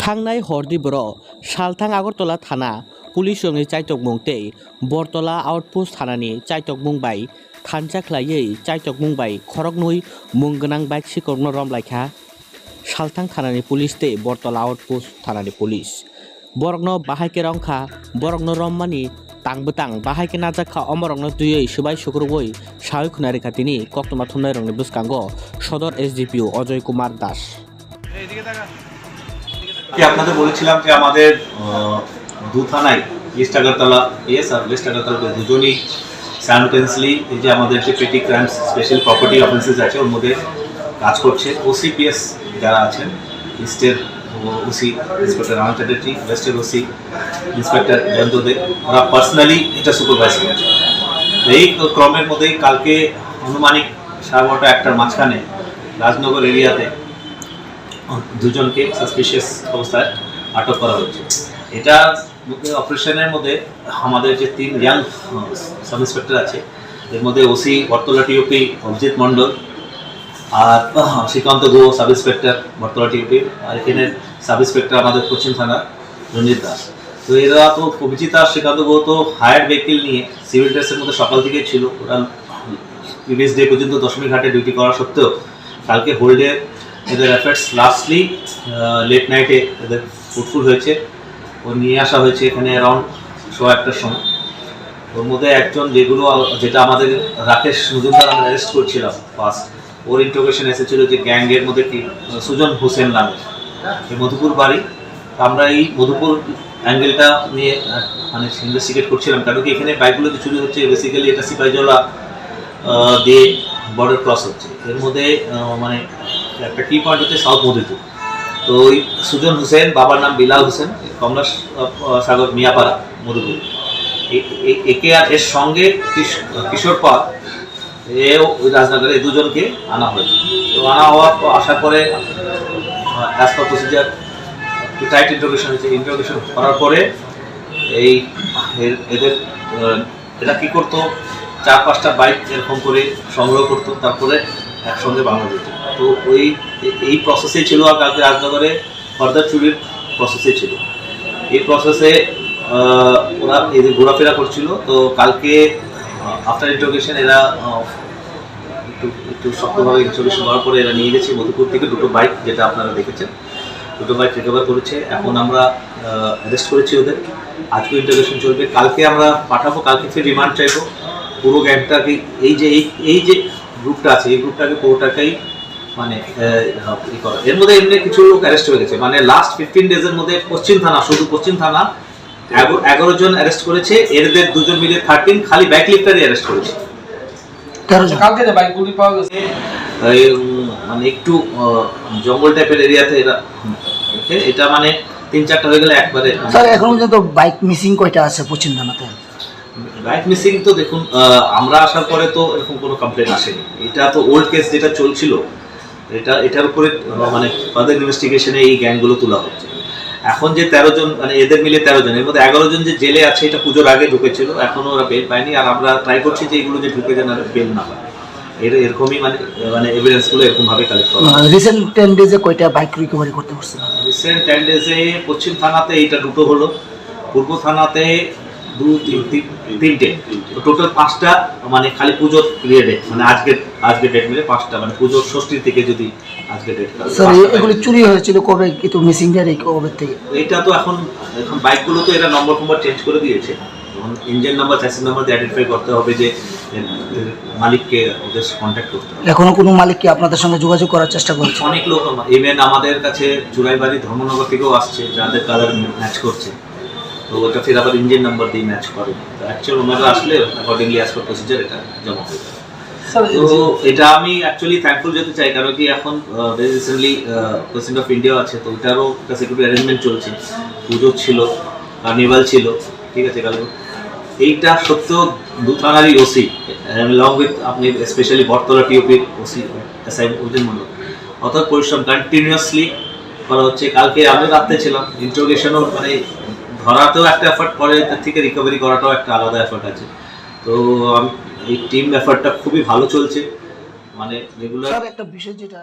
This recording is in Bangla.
थांनाय हरदिबर सालथां आगरतला थाना पुलिस नि चाइतकमुं तै बरतला आउटपोस्ट थानानि चाइतकमुं बाय थानजाख्लायै चाइतकमुं बाय खरगनुय मुं गोनां बाइक सिकरनो रमलायखा सालथां थानानि पुलिस तै बरतला आउटपोस्ट थानानि पुलिस बरगनो बाहायके रंखा बरगनो रममानि तांबोतां बाहायके नाजाखा अमरगनो दुयै सुबाय सुग्रुवै साहय खुना रैखाथिनि कक्टमा थुमनाय रंनि बुसकांगो सदर एसडिपिओ अजय कुमार दास আপনাদের বলেছিলাম যে আমাদের দু থানায় ইস্ট আগরতলা এস আর ওয়েস্ট আগরতলা দুজনই সাইমultaneously এই যে আমাদের যে পেটি ক্রাইমস স্পেশাল প্রপার্টি অফেন্সেস আছে ওর মধ্যে কাজ করছে ওসিপিএস যারা আছেন ইস্টের ওসি ইন্সপেক্টর রানা চ্যাটার্জি ওয়েস্টের ওসি ইন্সপেক্টর জয়ন্ত দে ওরা পার্সোনালি এটা সুপারভাইজ করছে এই ক্রমের মধ্যেই কালকে আনুমানিক 12:30টার মাঝখানে রাজনগর এরিয়াতে দুজনকে সাসপিশিয়াস অবস্থায় আটক করা হয়েছে। এটা অপারেশনের মধ্যে আমাদের যে 3 ইয়াং সাব ইন্সপেক্টর আছে এর মধ্যে ওসি বরতলা টিওপি অভিজিৎ মণ্ডল আর Srikanta Guha sub inspector Baratala TOP আর এখানে সাব ইন্সপেক্টর আমাদের পশ্চিম থানা রঞ্জিত দাস। তো এরা তো অভিজিৎ আর শ্রীকান্ত গুহ তো হায়ার্ড ভেহিকেল নিয়ে সিভিল ড্রেসের মধ্যে সকাল থেকেই ছিল। ওরা প্রিভিয়াস ডে পর্যন্ত দশমী ঘাটে ডিউটি করা সত্ত্বেও কালকে হোল্ডে এদের এফার্টস লাস্টলি লেট নাইটে এদের ফুটফুল হয়েছে। ও নিয়ে আসা হয়েছে এখানে অ্যারাউন্ড 1:15টার সময়। ওর মধ্যে একজন যেটা আমাদের রাকেশ মজুমদার আমরা অ্যারেস্ট করছিলাম ফার্স্ট, ওর ইন্টারোগেশন এসেছিল যে গ্যাংয়ের মধ্যে কি সুজন হোসেন নামে এই মধুপুর বাড়ি। আমরা এই মধুপুর অ্যাঙ্গেলটা নিয়ে মানে ইনভেস্টিগেট করছিলাম, কারণ কি এখানে বাইকগুলো যে চুরি হচ্ছে বেসিক্যালি এটা সিপাহীজলা দিয়ে বর্ডার ক্রস হচ্ছে। এর মধ্যে মানে একটা কি পয়েন্ট হচ্ছে সাউথ মধুপুর। তো ওই সুজন হোসেন, বাবার নাম বিলাল হোসেন, কমলা সাগর মিয়াপাড়া মধুপুর, একে আর এর সঙ্গে কিশোর পাল ওই রাজনগরে এই দুজনকে আনা হয়েছে। তো আসার পরে as per procedure tight interrogation হয়েছে। ইন্টারোগেশন করার পরে এরা কী করতো, 4-5টা বাইক এরকম করে সংগ্রহ করতো, তারপরে একসঙ্গে বাংলা যেত। তো এই প্রসেসেই ছিল। আর কালকে রাজনগরে ফার্দার চুরির প্রসেসে ছিল। এই প্রসেসে ওরা এদের ঘোরাফেরা করছিল। তো কালকে আফটার ইন্টারোগেশন এরা একটু শক্তভাবে ইন্টারোগেশন করার পরে এরা নিয়ে গেছে মধুপুর থেকে 2টো বাইক, যেটা আপনারা দেখেছেন, 2টো বাইক রিকভার করেছে। এখন আমরা অ্যারেস্ট করেছি ওদের। আজকে ইন্টারোগেশন চলবে, কালকে আমরা পাঠাবো, কালকে ফির রিমান্ড চাইবো। পুরো গ্যাংটাকে এই যে গ্রুপটা আছে এই গ্রুপটাকে পুরোটাকেই মানে এর মধ্যে এমনি কিছু লোক অ্যারেস্ট হয়ে গেছে। মানে লাস্ট 15 ডেজের মধ্যে পশ্চিম থানা, শুধু পশ্চিম থানা 11 জন অ্যারেস্ট করেছে। এদের 2 জন মিলে 13, খালি বাইক লিফটারই অ্যারেস্ট করেছে। কালকে যে বাইকগুলি পাওয়া গেছে মানে একটু জঙ্গল টাইপের এরিয়াতে এরা এটা মানে 3-4টা হয়ে গেলে একবারে। স্যার এখন পর্যন্ত বাইক মিসিং কয়টা আছে পশ্চিম থানাতে? বাইক মিসিং তো দেখুন, আমরা আসার পরে তো এরকম কোনো কমপ্লেন আসেনি। এটা তো ওল্ড কেস যেটা চলছিল, এটার উপরে মানে ফার্দার ইনভেস্টিগেশনে এই গ্যাংগুলো তোলা হচ্ছে। এখন যে 13 জন মানে এদের মিলে 13 জন, এর মধ্যে 11 জন যে জেলে আছে এটা পুজোর আগে ঢুকেছিল, এখনো ওরা বেল পায়নি। আর আমরা ট্রাই করছি যে এগুলো যে ঢুকে যেন বেল না পায়, এরকমই মানে এভিডেন্সগুলো এরকমভাবে কালেক্ট করা। রিসেন্ট 10 ডেজে কয়টা বাইক রিকভারি করতে পারছেন? রিসেন্ট 10 ডেজে পশ্চিম থানাতে এইটা 2টো হলো, পূর্ব থানাতে 2-3টে, টোটাল 5টা মানে খালি পুজোর পিরিয়ডে, মানে আজকে ডেট মিলে 5টা, মানে পুজোর ষষ্ঠীর থেকে যদি আজকে ডেট। স্যার এগুলো চুরি হয়েছিল কবে, কিন্তু মিসিং ডেট কবে থেকে? এটা তো এখন বাইকগুলো তো এরা নম্বর চেঞ্জ করে দিয়েছে। এখন ইঞ্জিন নাম্বার, চ্যাসিস নাম্বার দিয়ে আইডেন্টিফাই করতে হবে যে মালিককে ওদের কন্ট্যাক্ট করতে হবে। এখনো কোনো মালিক কি আপনাদের সঙ্গে যোগাযোগ করার চেষ্টা করছে? অনেক লোক, ইভেন আমাদের কাছে চুরাইবাড়ি ধর্মনগর থেকেও আসছে, যাদের কালার ম্যাচ করছে। তো ওটা ফির আবার ইঞ্জিন নাম্বার দিয়ে ম্যাচ করে। তো অ্যাকচুয়াল ওনারা আসলে অ্যাকর্ডিংলি অ্যাজ পার প্রসিজার এটা জমা হয়ে যাবে। তো এটা আমি অ্যাকচুয়ালি থ্যাঙ্কফুল যেতে চাই, কারণ কি এখন very recently president of India আছে, তো ওইটারও একটা সিকিউরিটি অ্যারেঞ্জমেন্ট চলছে। পুজো ছিল, কার্নিভাল ছিল, ঠিক আছে। কারণ এইটা সত্ত্বেও 2 থানারই ওসি লং উইথ আপনি স্পেশালি বরতলা টিওপির ওসি এসআই অর্জুন মণ্ডল অর্থাৎ পরিশ্রম কন্টিনিউয়াসলি করা হচ্ছে। কালকে আমি রাত্রে ছিলাম, ইন্টারোগেশনও মানে ধরাতেও একটা এফার্ট, পরে এর থেকে রিকভারি করাটাও একটা আলাদা এফার্ট আছে। তো এই টিম এফার্টটা খুবই ভালো চলছে, মানে রেগুলার। একটা বিষয় যেটা